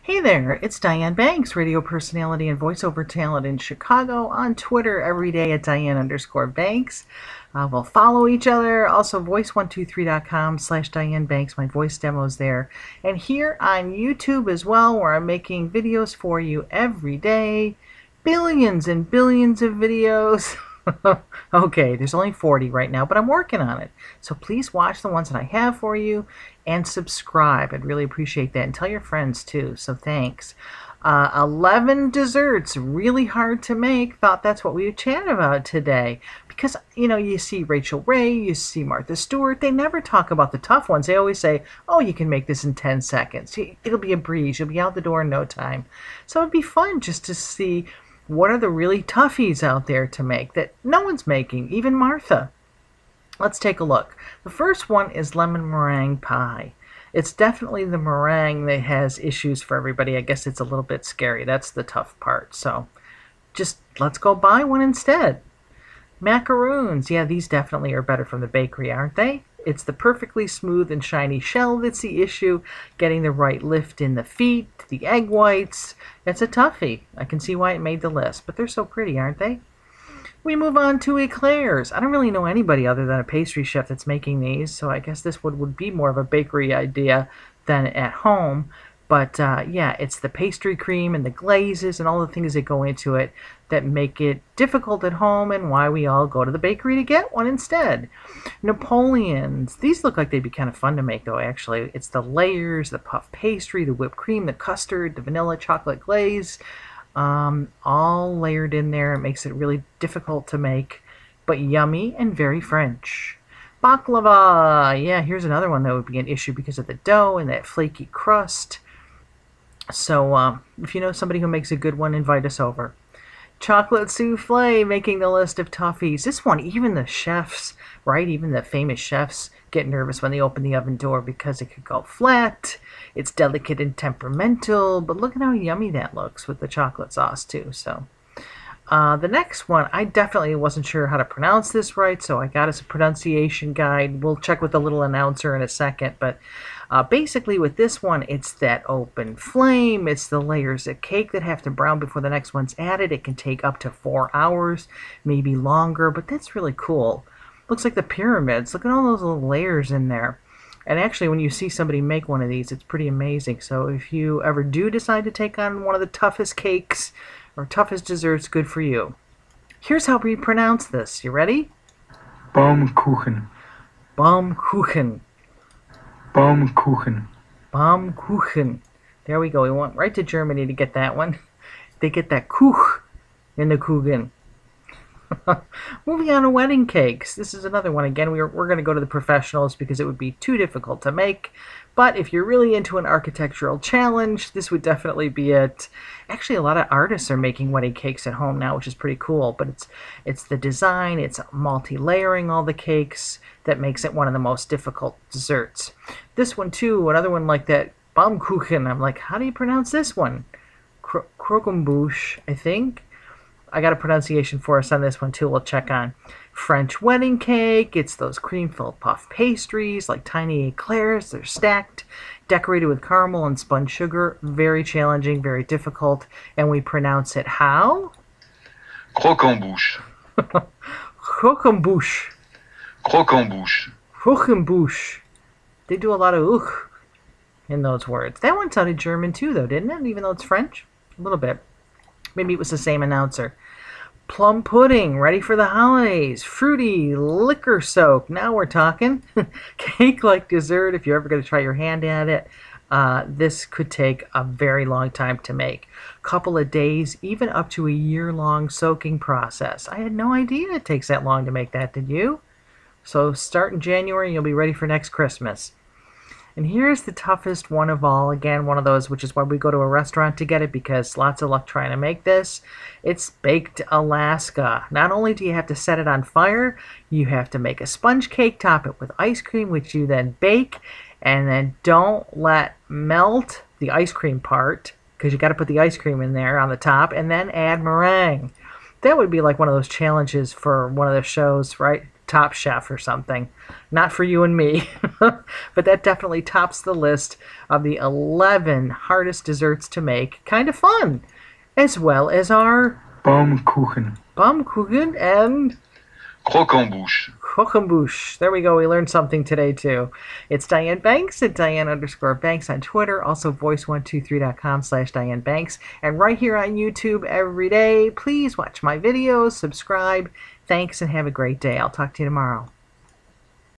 Hey there, it's Diane Banks, radio personality and voiceover talent in Chicago, on Twitter every day at Diane_Banks. We'll follow each other. Also, voice123.com/Diane Banks. My voice demo's there. And here on YouTube as well, where I'm making videos for you every day. Billions and billions of videos. Okay, there's only 40 right now, but I'm working on it. So please watch the ones that I have for you and subscribe. I'd really appreciate that. And tell your friends too, so thanks. 11 desserts, really hard to make. Thought that's what we would chat about today. Because, you see Rachel Ray, you see Martha Stewart. They never talk about the tough ones. They always say, oh, you can make this in 10 seconds. It'll be a breeze. You'll be out the door in no time. So it'd be fun just to see what are the really toughies out there to make that no one's making, even Martha. Let's take a look. The first one is lemon meringue pie. It's definitely the meringue that has issues for everybody. I guess it's a little bit scary. That's the tough part. So just let's go buy one instead. Macarons. Yeah, these definitely are better from the bakery, aren't they? It's the perfectly smooth and shiny shell that's the issue. Getting the right lift in the feet, the egg whites. It's a toughie. I can see why it made the list, but they're so pretty, aren't they? We move on to eclairs. I don't really know anybody other than a pastry chef that's making these, so I guess this would be more of a bakery idea than at home. But yeah, it's the pastry cream and the glazes and all the things that go into it that make it difficult at home and why we all go to the bakery to get one instead. Napoleons. These look like they'd be kind of fun to make though, actually. It's the layers, the puff pastry, the whipped cream, the custard, the vanilla chocolate glaze, all layered in there. It makes it really difficult to make, but yummy and very French. Baklava. Yeah, here's another one that would be an issue because of the dough and that flaky crust. So if you know somebody who makes a good one, invite us over. Chocolate souffle, making the list of toughies. This one, even the chefs, right? Even the famous chefs get nervous when they open the oven door because it could go flat. It's delicate and temperamental, but look at how yummy that looks with the chocolate sauce too. So the next one, I definitely wasn't sure how to pronounce this right, so I got us a pronunciation guide. We'll check with the little announcer in a second, but basically with this one, it's that open flame. It's the layers of cake that have to brown before the next one's added. It can take up to 4 hours, maybe longer, but that's really cool. Looks like the pyramids. Look at all those little layers in there. And actually, when you see somebody make one of these, it's pretty amazing. So if you ever do decide to take on one of the toughest cakes or toughest desserts, good for you. Here's how we pronounce this. You ready? Baumkuchen. Baumkuchen. Baumkuchen. Baumkuchen. There we go. We went right to Germany to get that one. They get that Kuch in the Kuchen. Moving on to wedding cakes. This is another one. Again, we're going to go to the professionals because it would be too difficult to make. But if you're really into an architectural challenge, this would definitely be it. Actually, a lot of artists are making wedding cakes at home now, which is pretty cool. But it's the design, it's multi-layering all the cakes that makes it one of the most difficult desserts. This one too, another one like that, Baumkuchen. I'm like, how do you pronounce this one? Croquembouche, I think. I got a pronunciation for us on this one too. We'll check on. French wedding cake. It's those cream-filled puff pastries like tiny eclairs. They're stacked, decorated with caramel and spun sugar. Very challenging, very difficult. And we pronounce it how? Croquembouche. Croquembouche. Croquembouche. Croquembouche. They do a lot of in those words. That one sounded German too, though, didn't it? Even though it's French? A little bit. Maybe it was the same announcer. Plum pudding, ready for the holidays. Fruity, liquor soak. Now we're talking. Cake-like dessert, if you're ever going to try your hand at it. This could take a very long time to make. Couple of days, even up to a year-long soaking process. I had no idea it takes that long to make that, did you? So start in January and you'll be ready for next Christmas. And here's the toughest one of all. Again, one of those, which is why we go to a restaurant to get it, because lots of luck trying to make this. It's Baked Alaska. Not only do you have to set it on fire, you have to make a sponge cake, top it with ice cream, which you then bake, and then don't let melt the ice cream part, because you got to put the ice cream in there on the top, and then add meringue. That would be like one of those challenges for one of the shows, right? Top Chef or something. Not for you and me, but that definitely tops the list of the 11 hardest desserts to make. Kind of fun, as well as our Baumkuchen. Baumkuchen and Croquembouche. Croquembouche. There we go. We learned something today, too. It's Diane Banks at Diane_Banks on Twitter. Also, voice123.com/Diane Banks. And right here on YouTube every day. Please watch my videos, subscribe. Thanks, and have a great day. I'll talk to you tomorrow.